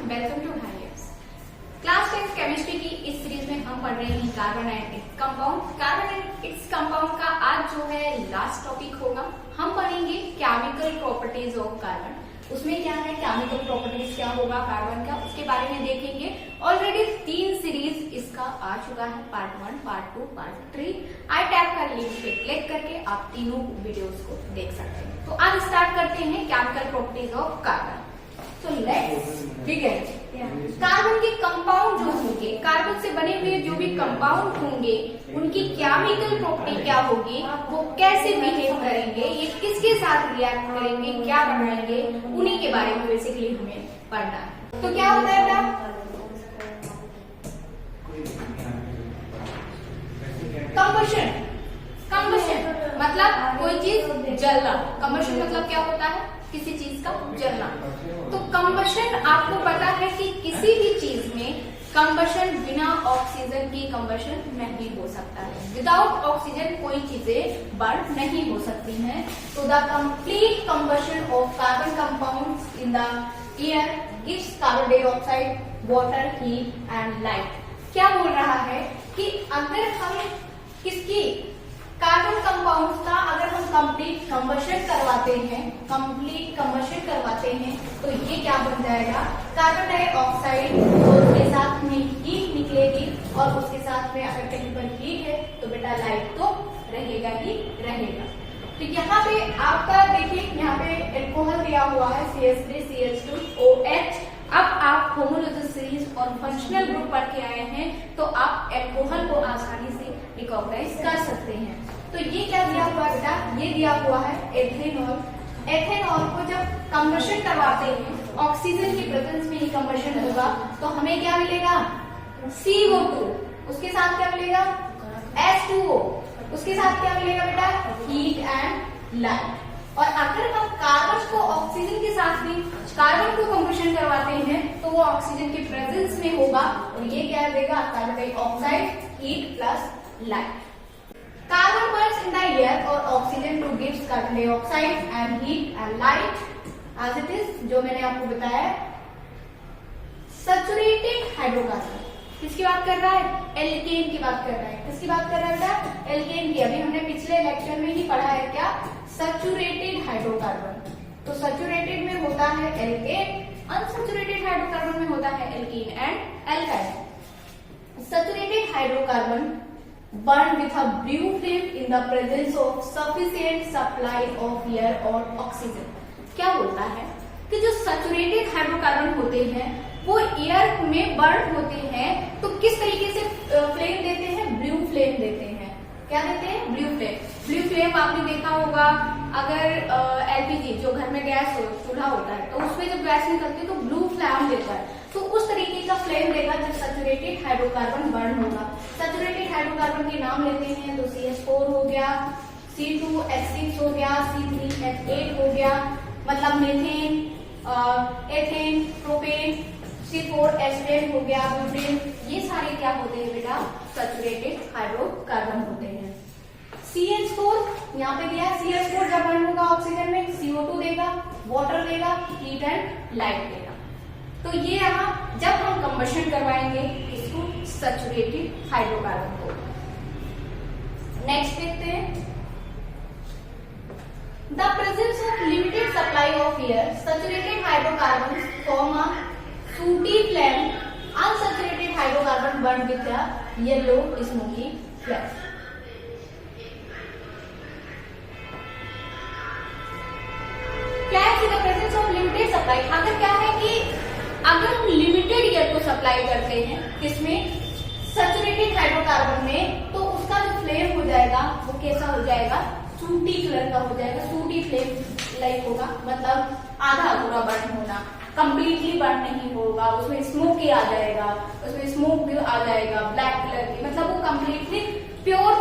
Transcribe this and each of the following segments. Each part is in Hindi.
वेलकम टू हाईएस। क्लास 10 केमिस्ट्री की इस सीरीज में हम पढ़ रहे हैं carbon and its compound. Carbon and its compound का आज जो है लास्ट टॉपिक होगा। हम पढ़ेंगे केमिकल प्रॉपर्टीज ऑफ कार्बन। उसमें क्या है, केमिकल प्रॉपर्टीज क्या होगा कार्बन का, उसके बारे में देखेंगे। ऑलरेडी 3 सीरीज इसका आ चुका है, पार्ट 1, पार्ट 2, पार्ट 3। आई टैब का लिंक पे क्लिक करके आप तीनों वीडियोस को देख सकते हैं। तो आज स्टार्ट करते हैं केमिकल प्रॉपर्टीज ऑफ कार्बन। तो लेट्स बिगिन। कार्बन के कंपाउंड जो होंगे, कार्बन से बने हुए जो भी कंपाउंड होंगे, उनकी केमिकल प्रॉपर्टी क्या होगी, वो कैसे बिहेव करेंगे, ये किसके साथ रिएक्ट करेंगे, क्या बनाएंगे, उन्हीं के बारे में बेसिकली हमें पढ़ना है। तो क्या होता है बेटा, कंबशन। कंबशन मतलब कोई चीज जलना। कंबशन मतलब क्या होता है, किसी चीज का जलना। तो कंबशन आपको पता है कि किसी भी चीज में कंबशन बिना ऑक्सीजन की कंबशन नहीं हो सकता है। विदाउट ऑक्सीजन कोई चीजें बर्न नहीं हो सकती हैं। तो the complete combustion of carbon compounds in the air gives carbon dioxide, water, heat and light. क्या बोल रहा है कि अगर हम किसकी कार्बन कंपाउंड्स का अगर हम कंप्लीट कंबशन करवाते हैं, तो ये क्या बन जाएगा, कार्बन डाइऑक्साइड। और उसके साथ में हीट निकलेगी, और उसके साथ में अगर कहीं पर हीट है तो बेटा लाइट तो रहेगा ही रहेगा। तो यहाँ पे आपका देखिए, यहाँ पे एल्कोहल दिया हुआ है CH3 CH2OH। अब आप होमोलोगस सीरीज और फंक्शनल ग्रुप पढ़ के आए हैं, तो आप एल्कोहल को आसानी से रिकॉग्नाइज कर सकते हैं। तो ये क्या दिया हुआ है बेटा, ये दिया हुआ है एथेनॉल। एथेनॉल को जब कंबशन करवाते हैं, ऑक्सीजन की प्रेजेंस में ही कंबशन होगा, तो हमें क्या मिलेगा, CO2। उसके साथ क्या मिलेगा, H2O। उसके साथ क्या मिलेगा बेटा, हीट एंड लाइट। और अगर हम कार्बन को ऑक्सीजन के साथ भी कार्बन को कंबशन करवाते हैं, तो वो ऑक्सीजन की प्रेजेंस में होगा, और ये क्या देगा, carbon dioxide, heat plus light. Carbon burns in the air or oxygen to gives carbon dioxide and heat and light as it is, जो मैंने आपको बताया। Saturated hydrocarbon किसकी बात कर रहा है, एल्केन की बात कर रहा है। किसकी बात कर रहा है बेटा, एल्केन की। अभी हमने पिछले लेक्चर में ही पढ़ा है क्या, सैचुरेटेड हाइड्रोकार्बन। तो सैचुरेटेड में होता है एल्केन, अनसैचुरेटेड हाइड्रोकार्बन में होता है alkene and alkyne. Saturated hydrocarbon burn with a blue flame in the presence of sufficient supply of air or oxygen। क्या बोलता है कि जो सैचुरेटेड हाइड्रोकार्बन होते हैं वो एयर में बर्न होते हैं, तो किस तरीके से फ्लेम देते हैं, ब्लू फ्लेम देते हैं। क्या देते हैं, ब्लू फ्लेम। ब्लू फ्लेम आपने देखा होगा, अगर LPG जो घर में गैस चूल्हा होता है, तो उसमें जब गैस निकलती है तो ब्लू फ्लेम देता है। तो उस तरीके का फ्लेम देगा जब सैचुरेटेड हाइड्रोकार्बन बर्न होगा। सैचुरेटेड हाइड्रोकार्बन के नाम लेते हैं तो CH4 हो गया, C2H6 हो गया, C3H8 हो गया, मतलब मीथेन, एथेन, प्रोपेन, C4H10 हो गया, ब्यूटेन। ये सारे क्या होते हैं बेटा, सैचुरेटेड हाइड्रोकार्बन होते हैं। CH4 यहाँ पे दिया है, CH4 जब बर्न होगा ऑक्सीजन में CO2 देगा, वाटर देगा, हीट एंड लाइट देगा। तो ये यहाँ जब हम कंबशन करवाएंगे इसको, सैचुरेटेड हाइड्रोकार्बन को। नेक्स्ट देखते हैं, the presence of limited supply of air, saturated hydrocarbon form a सूटी flame, unsaturated hydrocarbon burn with the yellow smoky flame. क्या है, the presence of limited supply. अगर क्या है कि अगर हम लिमिटेड एयर को सप्लाई करते हैं किसमें, सैचुरेटेड हाइड्रोकार्बन में, तो उसका जो फ्लेम हो जाएगा वो कैसा हो जाएगा, सूटी कलर का हो जाएगा। सूटी फ्लेम लाइक होगा, मतलब आधा पूरा बर्न होना, कंप्लीटली बर्न नहीं होगा, उसमें स्मोक ही आ जाएगा, उसमें स्मोक भी आ जाएगा ब्लैक कलर की, मतलब वो कंप्लीटली प्योर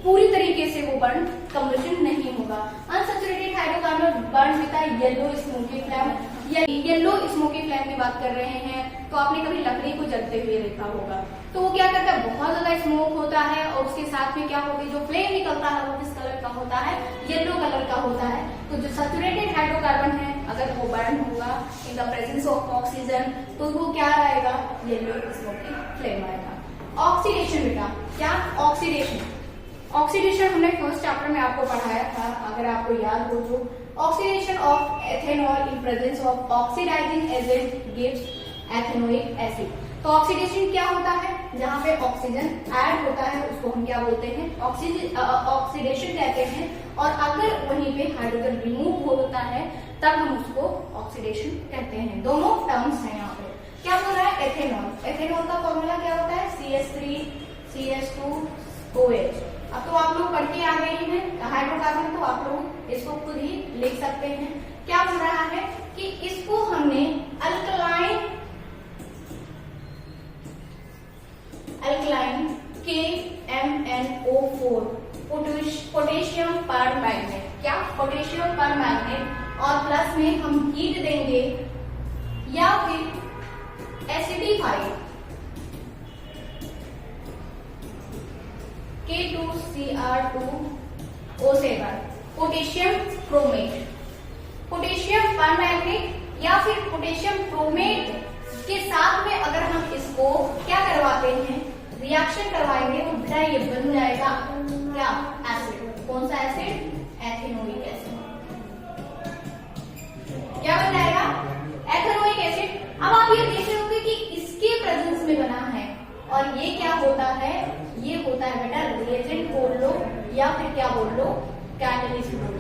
पूरी तरीके से वो बर्न कंबशन नहीं होगा। Unsaturated hydrocarbon burn with a yellow smoky flame, yellow smoky flame की बात कर रहे हैं तो आपने कभी लकड़ी को जलते हुए देखा होगा। तो वो क्या करता है, बहुत ज्यादा स्मोक होता है और उसके साथ में क्या होगी, जो फ्लेम निकलता है वो किस कलर का होता है, येलो कलर का होता है। तो जो सैचुरेटेड हाइड्रोकार्बन है अगर वो बर्न होगा in the presence of oxygen तो वो क्या आएगा, येलो स्मोकी फ्लेम आएगा। ऑक्सीडेशन बेटा, क्या ऑक्सीडेशन हमने फर्स्ट चैप्टर में आपको पढ़ाया था, अगर आपको याद हो तो। Oxidation of ethanol in presence of oxidising agent gives ethanoic acid. तो ऑक्सीडेशन क्या होता है, जहाँ पे ऑक्सीजन ऐड होता है उसको हम क्या बोलते हैं, ऑक्सीडेशन कहते हैं। और अगर वहीं पे हाइड्रोजन रिमूव होता है तब हम उसको ऑक्सीडेशन कहते हैं। दोनों टर्म्स हैं यहाँ पे। क्या बोल रहा है, एथेनॉल। एथेनॉल का फॉर्मूला क्या होता है, CH3 CH2OH। अब तो आप लोग पढ़ के आ गए हैं हाइड्रोकार्बन, तो आप लोग इसको खुद ही लिख सकते हैं। क्या बोल रहा है कि इसको हमने अल्कलाइन KMnO4 पोटेशियम पर मैग्नेट, क्या पोटेशियम पर मैग्नेट, और प्लस में हम हीट देंगे या फिर acidified K2Cr2O7 potassium chromate. Potassium permanganate या फिर पोटेशियम क्रोमेट के साथ में अगर हम इसको क्या करवाते हैं, रिएक्शन करवाएंगे तो बेटा ये बन जाएगा क्या, एसिड। कौन सा एसिड, एथेनोइक एसिड। क्या बन जाएगा, एथेनोइक एसिड। अब आप ये देख रहे होंगे कि इसके प्रेजेंस में बना है और ये क्या होता है, ये होता है बेटा रिएजेंट बोल लो या फिर क्या बोल लो, कैटलिस्ट बोल लो।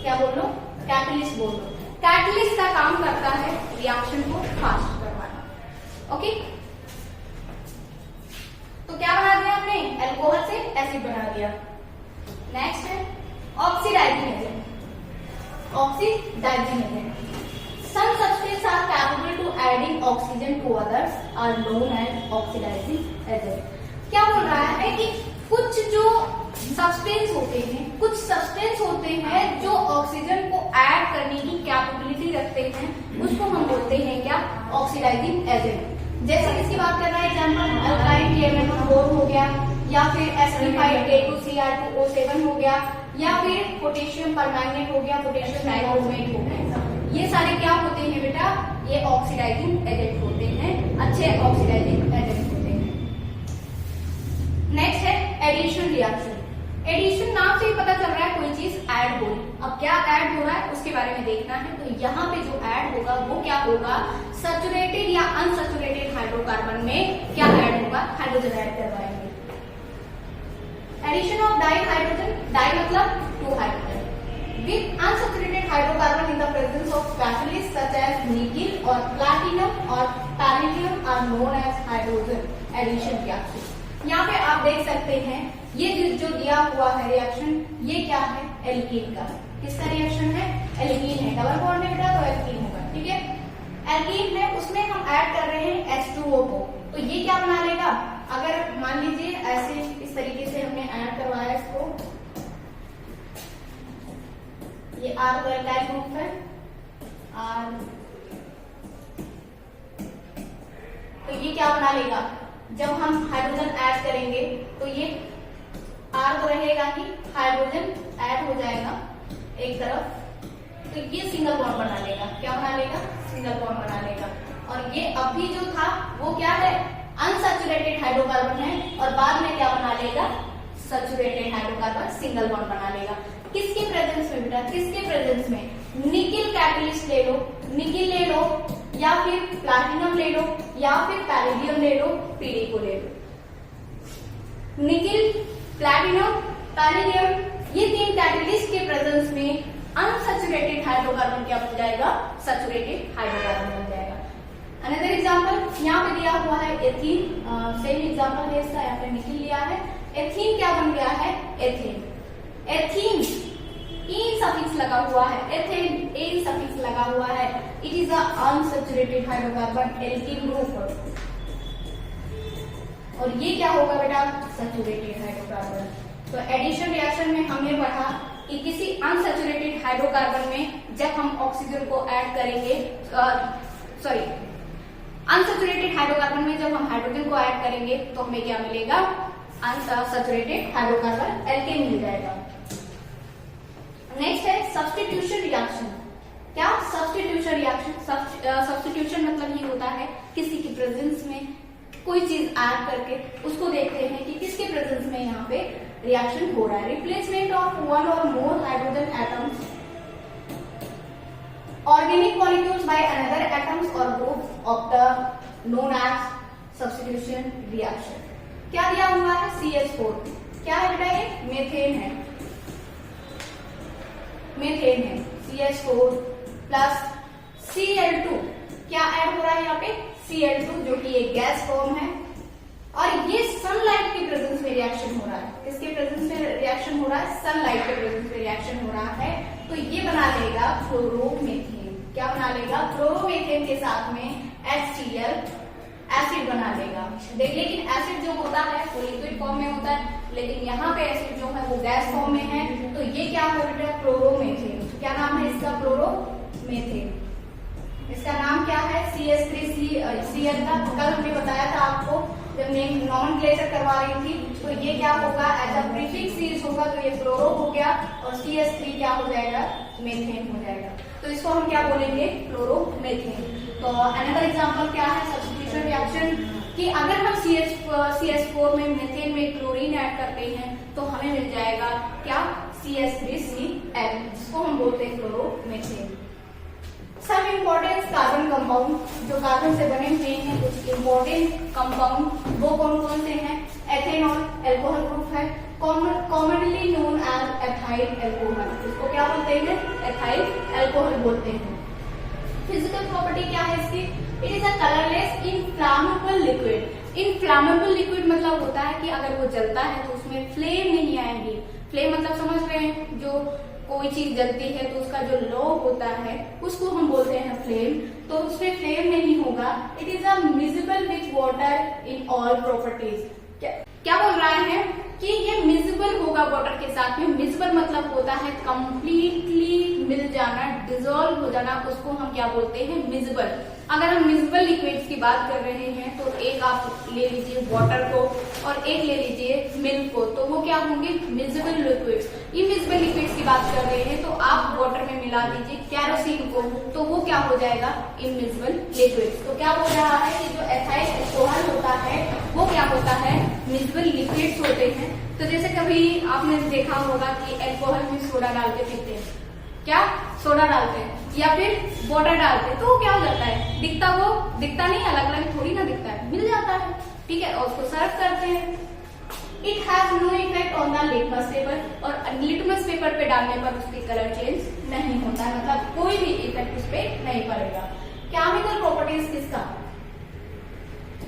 क्या बोल लो, कैटलिस्ट बोल लो। कैटलिस्ट का काम करता है रिएक्शन को फास्ट करवाना। ओके, तो क्या बना दिया हमने, अल्कोहल से एसिड बना दिया। नेक्स्ट है oxidising agent. Oxidising agent, some substances are capable to adding oxygen to others are known as oxidizing agent। क्या बोल रहा है कि कुछ जो सब्सटेंस होते हैं, कुछ सब्सटेंस होते हैं जो ऑक्सीजन को ऐड करने की कैपेबिलिटी रखते हैं, उसको हम बोलते हैं क्या, ऑक्सीडाइजिंग एजेंट। जैसे किसकी बात कर रहा है, एग्जाम्पल अल्काइन KMnO4 हो गया, या फिर एसिडिफाइड K2Cr2O7 हो गया, या फिर पोटेशियम परमैंगनेट हो गया, पोटेशियम डाइक्रोमेट हो गया। ये सारे क्या होते हैं बेटा, ये ऑक्सीडाइजिंग एजेंट होते हैं, अच्छे ऑक्सीडाइजिंग एजेंट होते हैं। नेक्स्ट है एडिशन रिएक्शन। एडिशन नाम से ही पता चल रहा है कोई चीज ऐड हो रही। अब क्या ऐड हो रहा है उसके बारे में देखना है। तो यहाँ पे जो ऐड होगा वो क्या होगा, सैचुरेटेड या अनसैचुरेटेड हाइड्रोकार्बन में क्या ऐड होगा, हाइड्रोजन ऐड करवाएंगे। Addition of di hydrogen, di मतलब 2 hydrogen with unsaturated hydrocarbon in the presence of catalysts such as nickel or platinum or palladium are known as hydrogen addition reaction। यहाँ पे आप देख सकते हैं ये जो दिया हुआ है रिएक्शन, ये क्या है, एल्कीन का। किसका रिएक्शन है, एल्कीन है। डबल बॉन्ड है बेटा तो एल्कीन होगा, ठीक है। एल्कीन है, उसमें हम ऐड कर रहे हैं H2O को, तो ये क्या बना लेगा, अगर मान लीजिए ऐसे इस तरीके से हमने ऐड करवाया इसको, ये R का एल्काइल ग्रुप है, R, तो ये क्या बना लेगा, जब हम हाइड्रोजन ऐड करेंगे तो ये R तो रहेगा ही, हाइड्रोजन ऐड हो जाएगा एक तरफ, तो ये सिंगल बॉन्ड बना लेगा। क्या बना लेगा, सिंगल बॉन्ड बना लेगा। और ये अभी जो था वो क्या है, अनसैचुरेटेड हाइड्रोकार्बन है, और बाद में क्या बना लेगा, सैचुरेटेड हाइड्रोकार्बन सिंगल बॉन्ड बना लेगा। किसके प्रेजेंस में बेटा, किसके प्रेजेंस में, निकिल कैटलिस्ट ले लो, निकिल ले लो, या फिर प्लैटिनम ले लो, या फिर पैलेडियम ले लो, पीडी को ले लो। निकिल, प्लैटिनम, पैलेडियम, ये 3 कैटलिस्ट के प्रेजेंस में अनसैचुरेटेड हाइड्रोकार्बन क्या बन जाएगा, सैचुरेटेड हाइड्रोकार्बन बन जाएगा। अनदर एग्जांपल यहाँ पे दिया हुआ है एथीन, सेम एग्जांपल है इसका, यहाँ पे निकिल लिया है। एथीन क्या बन गया है, एथेन। एथीन इन सफिक्स लगा हुआ है, एथेन एन सफिक्स लगा हुआ है, it is a unsaturated hydrocarbon alkene group. और ये क्या होगा बेटा, सैचुरेटेड हाइड्रोकार्बन। तो एडिशन रिएक्शन में हमने पढ़ा किसी अनसैचुरेटेड हाइड्रोकार्बन में जब हम ऑक्सीजन को ऐड करेंगे, अनसैचुरेटेड हाइड्रोकार्बन में जब हम हाइड्रोजन को ऐड करेंगे तो हमें क्या मिलेगा, अनसैचुरेटेड हाइड्रोकार्बन एल्केन मिल जाएगा। नेक्स्ट है सब्स्टिट्यूशन रिएक्शन। क्या सब्स्टिट्यूशन रिएक्शन, सब्स्टिट्यूशन मतलब ये होता है किसी की प्रेजेंस में कोई चीज ऐड करके उसको देखते हैं कि किसके प्रेजेंस में यहाँ पे रिएक्शन हो रहा है। रिप्लेसमेंट ऑफ वन और more hydrogen atoms organic molecules by another atoms or groups of the known as substitution reaction। क्या दिया हुआ है, CH4। क्या है बेटा, ये मेथेन है, मेथेन है। CH4 प्लस Cl2, क्या ऐड हो रहा है यहाँ पे, Cl2 जो कि एक गैस फॉर्म है और ये सनलाइट के प्रेजेंस में रिएक्शन हो रहा है। किसके प्रेजेंस में रिएक्शन हो रहा है, सनलाइट के प्रेजेंस में रिएक्शन हो रहा है। तो ये बना लेगा क्लोरोमेथेन। क्या बना लेगा, क्लोरोमेथेन के साथ में HCl एसिड बना लेगा। लेकिन एसिड जो होता है वो लिक्विड फॉर्म में होता है, लेकिन यहाँ पे एसिड जो है वो गैस फॉर्म में है। तो ये क्या हो बेटा, क्लोरोमेथेन। क्या नाम है इसका, क्लोरोमेथेन। इसका नाम क्या है, CH3Cl का। कल हमने बताया था आपको जब मैं नॉमेनक्लेचर करवा रही थी, तो ये क्या होगा, एज अ प्रीफिक्स सीरीज होगा तो ये क्लोरो हो गया और CH3 क्या हो जाएगा, मेथेन हो जाएगा। तो इसको हम क्या बोलेंगे, क्लोरोमेथेन। तो अनदर एग्जांपल क्या है, सब्स्टिट्यूशन रिएक्शन, कि अगर हम CH4 में मेथेन में क्लोरीन ऐड करते हैं तो हमें मिल जाएगा क्या, CH3Cl, जिसको हम बोलते हैं क्लोरोमेथेन। सब इम्पोर्टेंट कार्बन कंपाउंड जो कार्बन से बने हुए हैं, कुछ इम्पोर्टेंट कंपाउंड वो कौन कौन से हैं, एथेनॉल एल्कोहल ग्रुप है, commonly known as ethyl alcohol. इसको क्या बोलते हैं, एथाइल एल्कोहल बोलते हैं। फिजिकल प्रॉपर्टी क्या है इसकी, it is a colourless inflammable liquid. Inflammable liquid मतलब होता है कि अगर वो जलता है तो उसमें फ्लेम नहीं आएंगी। फ्लेम मतलब समझ रहे हैं, जो कोई चीज जलती है तो उसका जो लौ होता है उसको हम बोलते हैं फ्लेम। तो उसमें फ्लेम नहीं होगा। It is a miscible with water in all properties. क्या बोल रहा है कि ये मिजिबल होगा वाटर के साथ में। मिजिबल मतलब होता है कंप्लीटली मिल जाना, डिजोल्व हो जाना, उसको हम क्या बोलते हैं, मिजिबल। अगर हम मिजिबल लिक्विड्स की बात कर रहे हैं तो एक आप ले लीजिए वाटर को और एक ले लीजिए मिल्क को, तो वो क्या होंगे, मिजिबल लिक्विड्स। इमिजिबल लिक्विड्स की बात कर रहे हैं तो आप वाटर में मिला दीजिए कैरोसिन को, तो वो क्या हो जाएगा, इमिजिबल लिक्विड्स। तो क्या बोल रहा है कि जो एथाइल एल्कोहल होता है वो क्या होता है, मिजिबल लिक्विड्स होते हैं। तो जैसे कभी आपने देखा होगा कि एल्कोहल में सोडा डाल के पीते हैं, क्या सोडा डालते हैं या फिर वाटर डालते हैं, तो वो क्या हो जाता है, दिखता नहीं, अलग अलग थोड़ी ना दिखता है, मिल जाता है, ठीक है, और उसको सर्व करते हैं। It has no effect on the litmus paper, और लिटमस पेपर पे डालने पर उसकी कलर चेंज नहीं होता है, मतलब कोई भी इफेक्ट उस पर नहीं पड़ेगा। केमिकल प्रॉपर्टीज किसका,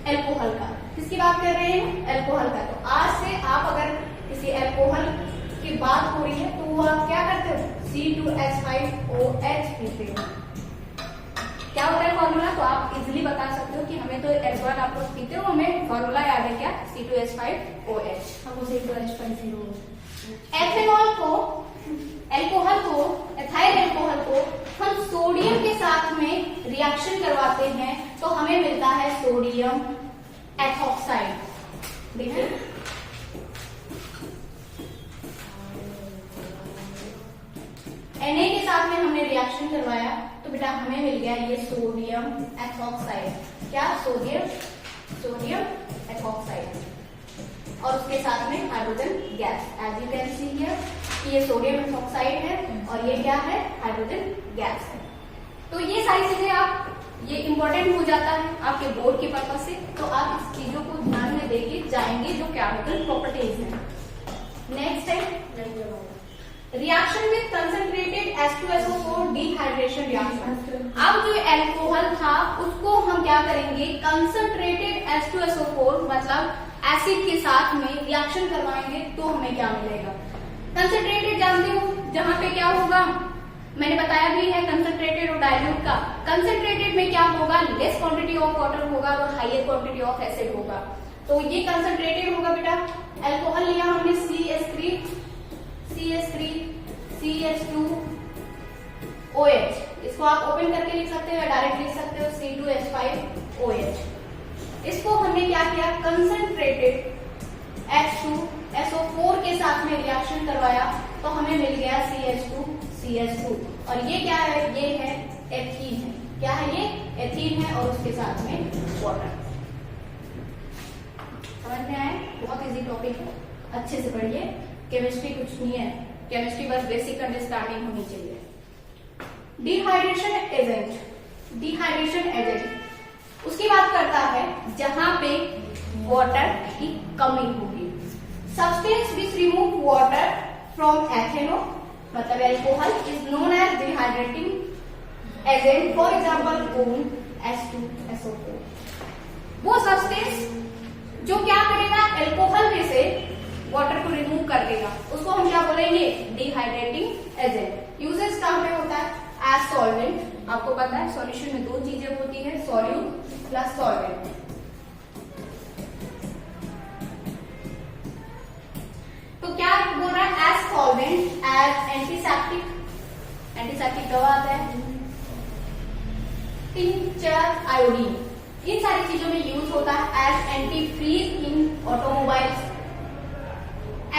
एल्कोहल का। किसकी बात कर रहे हैं, एल्कोहल का। तो आज से आप अगर किसी एल्कोहल की बात हो रही है तो वो आप क्या करते हो, C2H5OH पीते हो। क्या होता है फॉर्मूला, तो आप इजिली बता सकते हो कि हमें तो एल्कोहल आप लोग पीते हो, हमें फॉर्मूला याद है क्या, C2H5OH, हम उसे C2H5O। एथेनॉल को, एल्कोहल को, एथाइल एल्कोहल को हम सोडियम के साथ में रिएक्शन करवाते हैं तो हमें मिलता है सोडियम एथॉक्साइड। देखिए Na के साथ में हमने रिएक्शन करवाया तो बेटा हमें मिल गया ये सोडियम एथॉक्साइड। क्या, सोडियम एथॉक्साइड, और उसके साथ में hydrogen gas. As you can see here ये सोडियम एथॉक्साइड है और ये क्या है, हाइड्रोजन गैस है। तो ये सारी चीजें आप, ये इंपॉर्टेंट हो जाता है आपके बोर्ड के पर्पज से, तो आप इस चीजों को ध्यान में देके जाएंगे जो केमिकल प्रॉपर्टीज है। नेक्स्ट है reaction with concentrated H2SO4 dehydration reaction. अब जो एल्कोहल था उसको हम क्या करेंगे, कंसंट्रेटेड H2SO4 मतलब एसिड के साथ में रिएक्शन करवाएंगे तो हमें क्या मिलेगा, कंसंट्रेटेड जानते हो, जहां पे क्या होगा, मैंने बताया भी है कंसंट्रेटेड और डाइल्यूट का। कंसंट्रेटेड में क्या होगा, लेस क्वांटिटी ऑफ वाटर होगा और हाइयर क्वांटिटी ऑफ एसिड होगा, तो ये कंसंट्रेटेड होगा बेटा। एल्कोहल लिया हमने CH3 CH2OH, इसको आप ओपन करके लिख सकते हो या डायरेक्ट लिख सकते हो C2H5OH। इसको हमने क्या किया, कंसंट्रेटेड H2SO4 के साथ में रिएक्शन करवाया तो हमें मिल गया CH2CH2। और ये क्या है, ये है एथीन है। क्या है ये, एथीन है और उसके साथ में वाटर। समझ में आए, बहुत इजी टॉपिक है, अच्छे से पढ़िए। केमिस्ट्री कुछ नहीं है, केमिस्ट्री बस बेसिक अंडरस्टैंडिंग होनी चाहिए। डिहाइड्रेशन एजेंट, डिहाइड्रेशन एजेंट उसकी बात करता है जहां पे वाटर की कमी होगी। Substance which remove water from ethanol मतलब alcohol is known as dehydrating agent, for example conc H2SO4। वो सब्सटेंस जो क्या करेगा, एल्कोहल में से वाटर को रिमूव कर देगा, उसको हम क्या बोलेंगे, डिहाइड्रेटिंग एजेंट। यूजेस कहां पे होता है, एज सॉल्वेंट। आपको पता है सॉल्यूशन में दो चीजें होती है, सॉल्यूट प्लस सॉल्वेंट। तो क्या बोल रहा है, as solvent, as antiseptic, antiseptic दवा आता है, टिंचर आयोडीन, इन सारी चीजों में यूज होता है। As antifreeze in automobiles.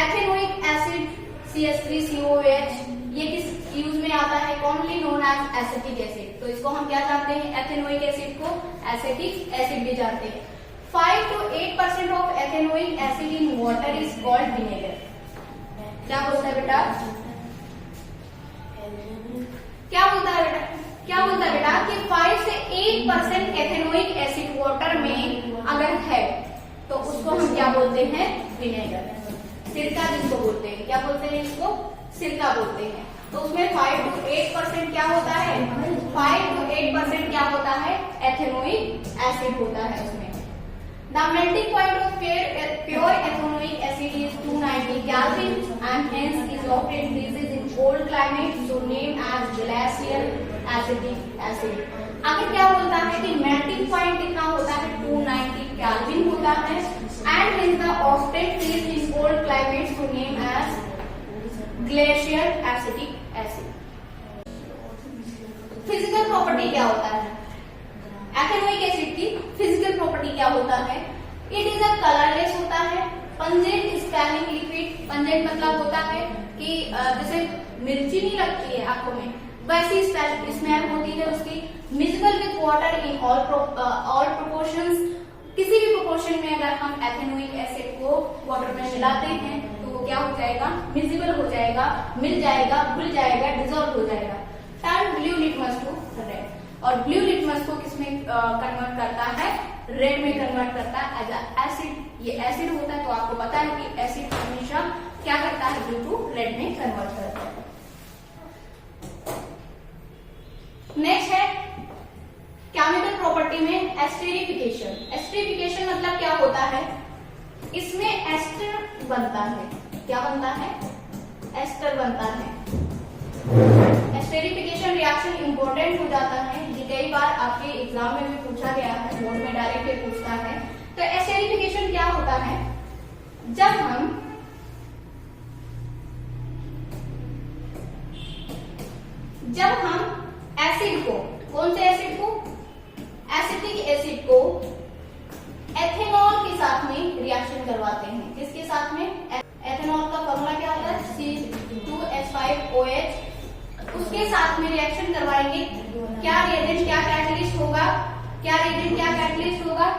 Ethanoic acid CH3COOH ये किस यूज में आता है, commonly known as acetic acid. तो इसको हम क्या जानते हैं, एथेनोइक एसिड को एसिटिक एसिड भी जानते हैं। 5 to 8% of ethanoic acid in water is called vinegar. क्या बोलता है बेटा, क्या बोलता है बेटा, क्या बोलता है बेटा कि 5 से 8% एथेनोइक एसिड वाटर में अगर है तो उसको हम क्या बोलते हैं, विनेगर, सिरका जिसको बोलते हैं। क्या बोलते हैं इसको, सिरका बोलते हैं। तो उसमें 5 to 8% क्या होता है, 5 to 8% क्या होता है, एथेनोइक एसिड होता है उसमें। The melting point of pure ethanoic acid is 290 Kelvin and hence is often increases in cold climate, so named as glacial acetic acid। आगे क्या बोलता है कि मेल्टिंग पॉइंट कितना होता है, 290 Kelvin होता है and hence the often increase in cold climate, so named as glacial acetic acid। Physical property क्या होता है, एथेनोइक एसिड की फिजिकल प्रॉपर्टी क्या होता है, इट इज अ कलरलेस होता है, पंजेंट स्पेलिंग लिक्विड। पंजेंट मतलब होता है कि जैसे मिर्ची नहीं लगती है आंखों में, वैसी स्मेल होती है उसकी। Miscible with water in all proportions, किसी भी प्रोपोर्शन में अगर हम एथेनोइक एसिड को वाटर में मिलाते हैं तो वो क्या हो जाएगा, मिक्सिबल हो जाएगा, मिल जाएगा, घुल जाएगा, डिजोल्व हो जाएगा। Turn blue litmus to red, और ब्लू लिटमस को किसमें कन्वर्ट करता है, रेड में कन्वर्ट करता है एज एसिड। ये एसिड होता है तो आपको पता है कि एसिड हमेशा क्या करता है, ब्लू टू रेड में कन्वर्ट करता है। नेक्स्ट है केमिकल प्रॉपर्टी में एस्टेरिफिकेशन। एस्टेरिफिकेशन मतलब क्या होता है, इसमें एस्टर बनता है। क्या बनता है, एस्टर बनता है। एस्टेरिफिकेशन रिएक्शन इंपॉर्टेंट हो जाता है, ये कई बार आपके एग्जाम में भी पूछा गया है, बोर्ड में डायरेक्टली पूछता है। तो एस्टेरिफिकेशन क्या होता है, जब हम एसिड को, कौन से एसिड को, एसिटिक एसिड को एथेनॉल के साथ में रिएक्शन करवाते हैं। किसके साथ में, एथेनॉल का फॉर्मूला क्या होता है, C2H5OH, उसके साथ में रिएक्शन करवाएंगे। क्या रिएजेंट, क्या कैटलिस्ट होगा, क्या रिएजेंट, क्या कैटलिस्ट होगा,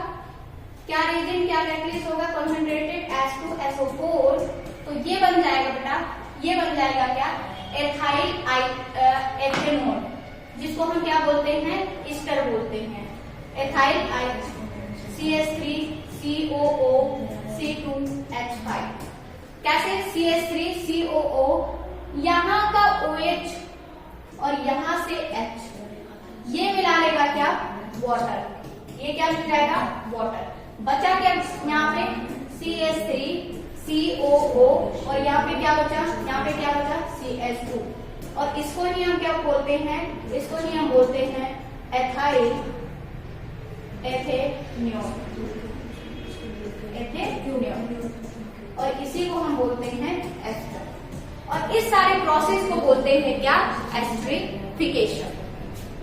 क्या रिएजेंट, क्या कैटलिस्ट होगा, कंसंट्रेटेड H2SO4। तो ये बन जाएगा बेटा, ये बन जाएगा क्या, एथाइल एथेनॉल, जिसको हम क्या बोलते हैं, ईस्टर बोलते हैं। Ethyl CH3COO C2H5। कैसे, CH3COO, यहाँ का OH और यहाँ से H, ये मिला लेगा क्या, वाटर। ये क्या मिल जाएगा, वाटर। बचा क्या यहाँ पे, CH3COO, और यहाँ पे क्या बचा, यहाँ पे क्या बचा, CH2। और इसको ही हम क्या बोलते हैं, इसको ही हम बोलते हैं एथाइल एथेनॉल, और इसी को हम बोलते हैं एस्टर। और इस सारे प्रोसेस को बोलते हैं क्या, एस्टरिफिकेशन।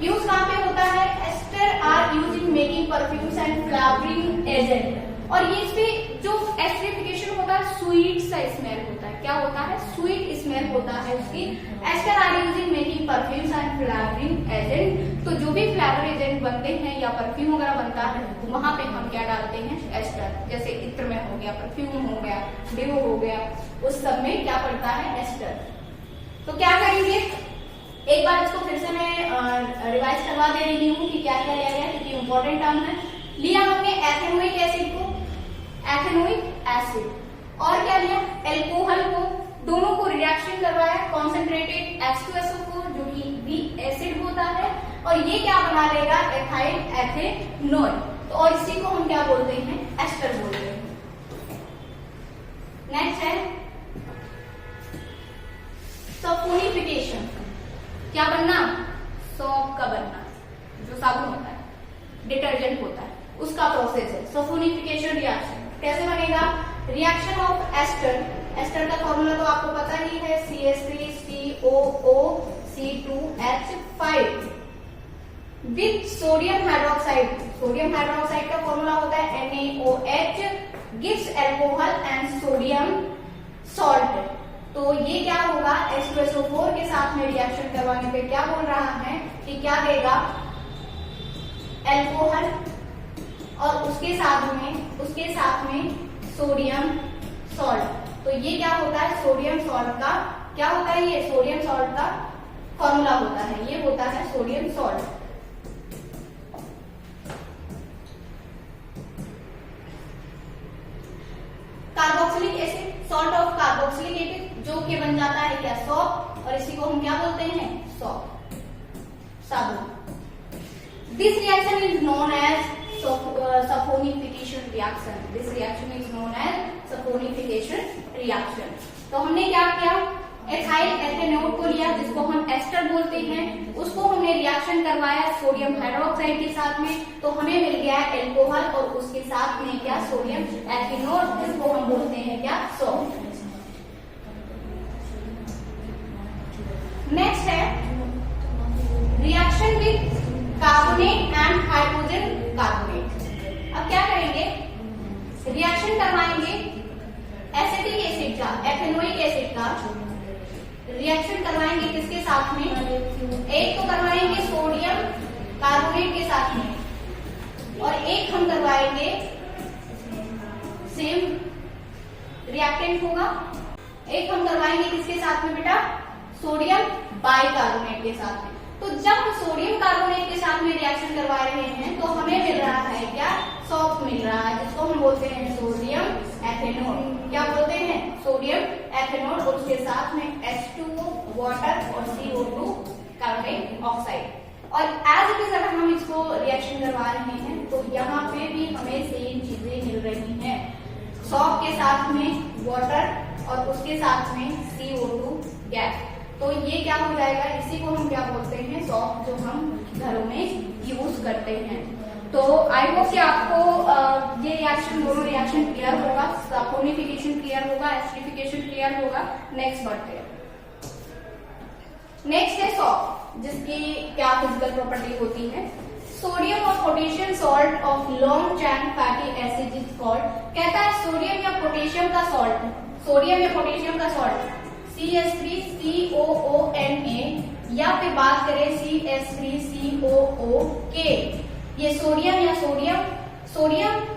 यूज कहाँ पे होता है, ester are use in making perfumes and flavouring agent. और ये इसमें जो एस्टरिफिकेशन होता है स्वीट सा स्मेल होता है, क्या होता है, स्वीट स्मेल होता है उसकी। Ester are use in making perfumes and flavouring agent. तो जो भी फ्लावर एजेंट बनते हैं या परफ्यूम वगैरह बनता है वहां पे हम क्या डालते हैं, एस्टर। जैसे इत्र में हो गया, परफ्यूम हो गया, डिओ हो गया, उस सब में क्या पड़ता है, एस्टर। तो क्या करेंगे, एक बार इसको फिर से मैं रिवाइज करवा दे रही हूँ कि क्या क्या लिया गया, क्योंकि इंपॉर्टेंट टर्म है। लिया हमने एथेनोइक एसिड को, एथेनोइक एसिड, और क्या लिया, एल्कोहल को, दोनों को रिएक्शन करवाया, कॉन्सेंट्रेटेड H2SO को जो कि वीक एसिड होता है, और ये क्या बना लेगा, एथाइल एथेनॉल। तो और इसी को हम क्या बोलते हैं, एस्टर बोलते हैं। नेक्स्ट है सल्फोनिफिकेशन। क्या बनना, सॉप का बनना, जो साबुन होता है, डिटर्जेंट होता है, उसका प्रोसेस है सल्फोनिफिकेशन रिएक्शन। कैसे बनेगा, रिएक्शन ऑफ एस्टर, एस्टर का फॉर्मूला तो आपको पता ही है, CH3COOC2H5 with sodium hydroxide. Sodium hydroxide का फॉर्मूला होता है NaOH, gives alcohol and sodium salt. तो ये क्या होगा, H2SO4 के साथ में रिएक्शन करवाने पे क्या बोल रहा है कि क्या देगा, एल्कोहल, और उसके साथ में सोडियम सॉल्ट। तो ये क्या होता है, सोडियम सॉल्ट का क्या होता है, ये सोडियम सॉल्ट का फॉर्मूला होता है, ये होता है sodium salt. Carboxylic acid, salt of carboxylic acid, जो कि बन जाता है क्या, सॉप, और इसी को हम क्या बोलते हैं, सॉप, साबुन। This reaction is known as sulphonification reaction. This reaction is known as sulphonification reaction. तो हमने क्या किया, एथाइल एथेनॉल को लिया, जिसको हम एस्टर बोलते हैं, उसको हमने रिएक्शन करवाया सोडियम हाइड्रोक्साइड के साथ में, तो हमें मिल गया एल्कोहल, और उसके साथ में क्या, सोडियम एथेनॉल, जिसको हम बोलते हैं क्या, सॉल्ट। नेक्स्ट है reaction with carbonate and hydrogen carbonate. अब क्या करेंगे, रिएक्शन करवाएंगे एसिटिक एसिड का, एथेनोइक एसिड का रिएक्शन करवाएंगे किसके साथ में, एक तो करवाएंगे सोडियम कार्बोनेट के साथ में, और एक हम करवाएंगे, सेम रिएक्टेंट होगा, एक हम करवाएंगे किसके साथ में बेटा, सोडियम बाइकार्बोनेट के साथ में। तो जब सोडियम कार्बोनेट के साथ में रिएक्शन करवा रहे हैं तो हमें मिल रहा है क्या, सॉल्ट मिल रहा है, जिसको हम बोलते हैं सोडियम एथेनॉल। क्या बोलते हैं, सोडियम एथेनॉल, और उसके साथ में H2O वाटर और CO2 कार्बन ऑक्साइड। और एज इट इज अगर हम इसको रिएक्शन करवा रहे हैं तो यहाँ पे भी हमें सेम चीजें मिल रही हैं, सॉल्ट के साथ में वाटर और उसके साथ में CO2 गैस। तो ये क्या हो जाएगा, इसी को हम क्या बोलते हैं, सॉल्ट, जो हम घरों में यूज करते हैं। तो आई होप कि आपको ये रिएक्शन, दोनों रिएक्शन क्लियर होगा, सल्फोनिफिकेशन क्लियर होगा, एस्टरिफिकेशन क्लियर होगा। नेक्स्ट बढ़ते हैं। नेक्स्ट है सॉल्ट, जिसकी क्या फिजिकल प्रॉपर्टी होती है, सोडियम और potassium salt of long chain fatty acid is called. कहता है सोडियम या पोटेशियम का सॉल्ट, सोडियम या पोटेशियम का सॉल्ट CH3COONA, या फिर बात करें CH3COOK, ये सोडियम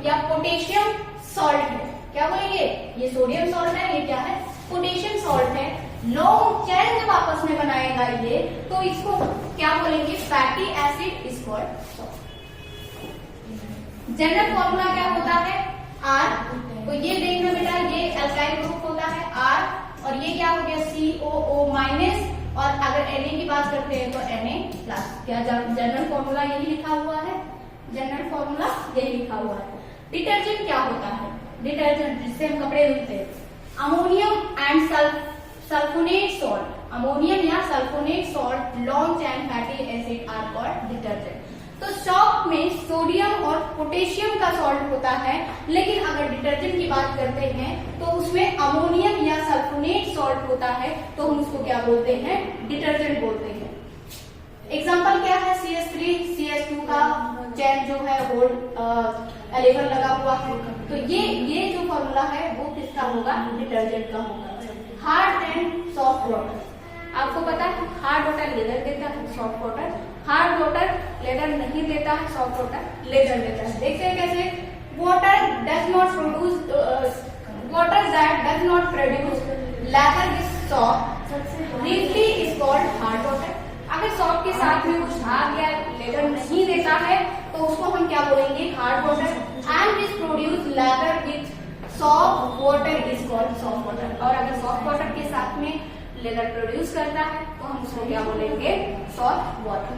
या पोटेशियम सॉल्ट है। क्या बोलेंगे, ये सोडियम सॉल्ट है, ये क्या है, पोटेशियम सॉल्ट है। लॉन्ग चैन जब आपस में बनाएगा ये, तो इसको क्या बोलेंगे, fatty acid is called salt. General formula क्या होता है, R। तो ये देखना बेटा, ये अल्काइल ग्रुप होता है R, और ये क्या हो गया, COO माइनस, और अगर Na की बात करते हैं तो Na प्लस। क्या जनरल फॉर्मूला यही लिखा हुआ है, जनरल फॉर्मूला यही लिखा हुआ है। डिटर्जेंट क्या होता है, डिटर्जेंट जिससे हम कपड़े धुलते हैं, ammonium and sulphonate salt, ammonium या sulphonate salt long chain fatty acid are called detergent. तो सॉल्ट में सोडियम और पोटेशियम का सॉल्ट होता है, लेकिन अगर डिटर्जेंट की बात करते हैं तो उसमें अमोनियम या सल्फोनेट सॉल्ट होता है, तो हम उसको क्या बोलते हैं, डिटर्जेंट बोलते हैं। एग्जाम्पल क्या है, CH3 CH2 का चैन जो है वो 11 लगा हुआ है, तो ये जो फॉर्मूला है वो किसका होगा, डिटर्जेंट का होगा। हार्ड एंड सॉफ्ट वाटर, आपको पता है हार्ड वाटर लेदर देता है, soft water hard water leather नहीं देता है, सॉफ्ट वाटर लेदर देता है। देखते हैं कैसे, water that does not produce lather with soft briefly is called hard water. अगर सॉफ्ट के साथ में कुछ भाग या लेदर नहीं देता है तो उसको हम क्या बोलेंगे, hard water. And which produce lather with soft water is called soft water. और अगर सॉफ्ट वाटर के साथ में लेदर प्रोड्यूस करता है तो हम उसको क्या बोलेंगे, soft water.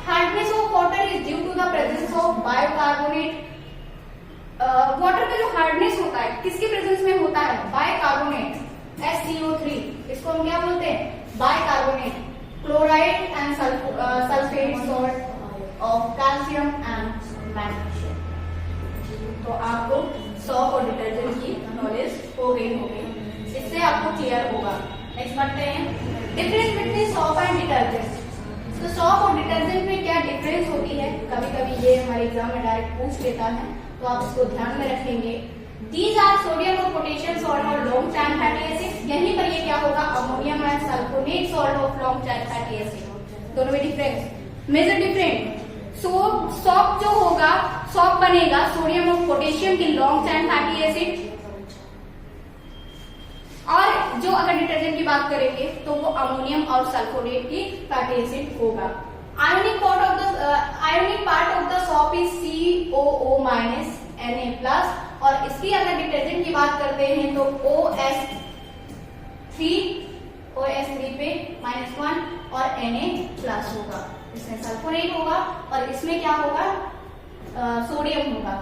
Hardness of water is due to the presence of bicarbonate. Water का जो हार्डनेस होता है किसके प्रेजेंस में होता है, बायकार्बोनेट SCO3, इसको हम क्या बोलते हैं, bicarbonate. Chloride and sulphate salt of calcium and magnesium. तो आपको सॉप और डिटर्जेंट की नॉलेज हो गई होगी, इससे आपको क्लियर होगा। नेक्स्ट बढ़ते हैं, difference between shop and detergent. तो सॉप और डिटर्जेंट में क्या डिफरेंस होती है, कभी कभी ये हमारे एग्जाम में डायरेक्ट पूछ लेता है, तो आप इसको ध्यान में रखेंगे। दीज आर सोडियम और पोटेशियम सॉल्ट और लॉन्ग चैन फैटी एसिड। यहीं पर ये क्या होगा, ammonium and sulphonate salt of long chain fatty acid. दोनों में डिफरेंस, मेजर डिफरेंस। सॉप जो होगा, सॉप बनेगा सोडियम और पोटेशियम की लॉन्ग चैन फैटी एसिड, और जो अगर डिटर्जेंट की बात करेंगे तो वो अमोनियम और सल्फोनेट की फैटी एसिड होगा। Ionic part of the shop is COO minus Na+, और इसकी अगर डिटर्जेंट की बात करते हैं तो OS3 पे -1 और Na+ होगा। इसमें सल्फोनेट होगा और इसमें क्या होगा, सोडियम होगा।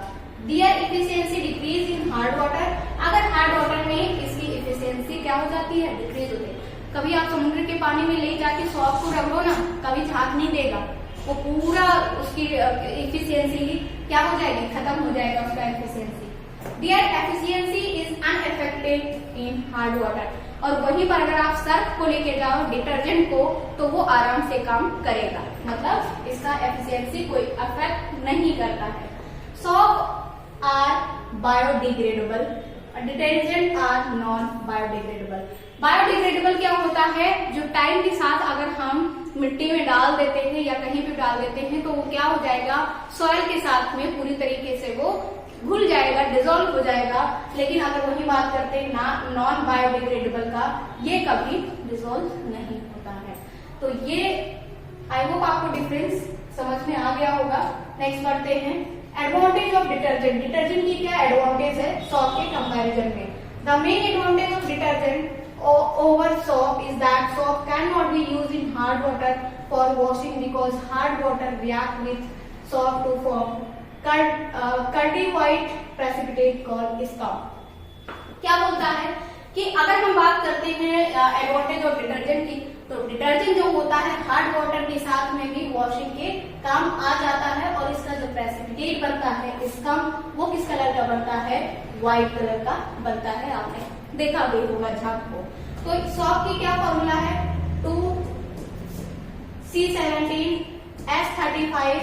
Their efficiency decrease in hard water। अगर हार्ड वाटर में इसकी इफिशियंसी क्या हो जाती है, डिक्रीज होती है। कभी आप समुद्र के पानी में ले जाके सॉप को रगड़ो ना, कभी झाग नहीं देगा, वो पूरा उसकी इफिशियंसी क्या हो जाएगी, खत्म हो जाएगा उसका efficiency. Their efficiency is unaffected in hard water। और वहीं पर अगर आप सर्फ को लेके जाओ डिटर्जेंट को, तो वो आराम से काम करेगा, मतलब इसका एफिशिएंसी कोई अफेक्ट नहीं करता है। Soap are biodegradable, detergent are non biodegradable. Biodegradable क्या होता है, जो टाइम के साथ अगर हम मिट्टी में डाल देते हैं या कहीं भी डाल देते हैं तो वो क्या हो जाएगा, सॉइल के साथ में पूरी तरीके से वो घुल जाएगा, डिजोल्व हो जाएगा। लेकिन अगर वही बात करते हैं नॉन बायोडिग्रेडेबल का, ये कभी डिजोल्व नहीं होता है। तो ये आई होप आपको डिफरेंस समझ में आ गया होगा। नेक्स्ट बढ़ते हैं, एडवांटेज ऑफ डिटर्जेंट। डिटर्जेंट की क्या एडवांटेज है सॉप के कंपैरिजन में। The main advantage of detergent over soap is that soap cannot be used in hard water for washing because hard water react with soap to form curdy white precipitate called scum। क्या बोलता है कि अगर हम बात करते हैं एडवांटेज ऑफ डिटर्जेंट की, तो डिटर्जेंट जो होता है हार्ड वाटर के साथ में भी वॉशिंग के काम आ जाता है, और इसका जो प्रेसिपिटेट बनता है स्कम, वो किस कलर का बनता है, व्हाइट कलर का बनता है। आपने देखा भी होगा झाग को। तो सॉप की क्या फॉर्मूला है, 2C17 S35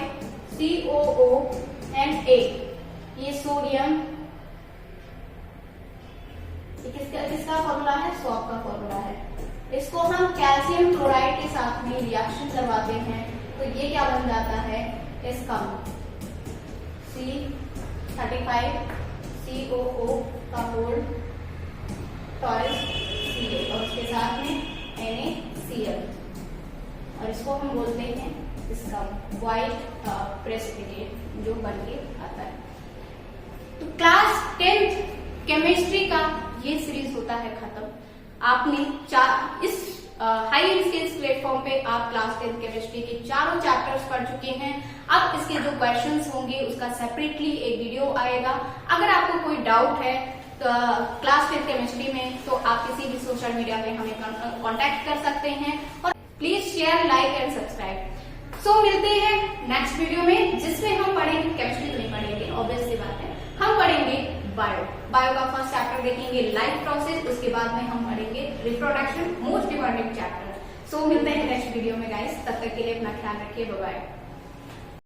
COO Na। ये सोडियम, किसका फॉर्मूला है, सॉप का फॉर्मूला है। इसको हम कैल्शियम क्लोराइड के साथ में रिएक्शन करवाते हैं तो ये क्या बन जाता है, स्कम। C35 COO का होल टॉरस Ca और उसके साथ में NaCl, और इसको हम बोलते हैं स्कम, व्हाइट प्रेसिपिटेट जो बन के आता है। तो क्लास 10th केमिस्ट्री का ये सीरीज होता है खत्म। आपने इस हाई स्किल्स प्लेटफॉर्म पे आप क्लास 10th केमिस्ट्री के चारों चैप्टर्स पढ़ चुके हैं। अब इसके जो क्वेश्चंस होंगे उसका सेपरेटली एक वीडियो आएगा। अगर आपको कोई डाउट है तो क्लास 10th केमिस्ट्री में, तो आप किसी भी सोशल मीडिया पे हमें कांटेक्ट कर सकते हैं। और please share, like and subscribe. So मिलते हैं नेक्स्ट वीडियो में, जिसमें हम पढ़ेंगे, केमिस्ट्री तो नहीं पढ़ेंगे, ऑब्वियस सी बात है, हम पढ़ेंगे बायो का फर्स्ट चैप्टर देखेंगे लाइफ प्रोसेस, उसके बाद में हम पढ़ेंगे रिप्रोडक्शन, मोस्ट इंपॉर्टेंट चैप्टर। सो मिलते हैं नेक्स्ट वीडियो में गाइस, तब तक के लिए अपना ख्याल रखिए, बाय बाय।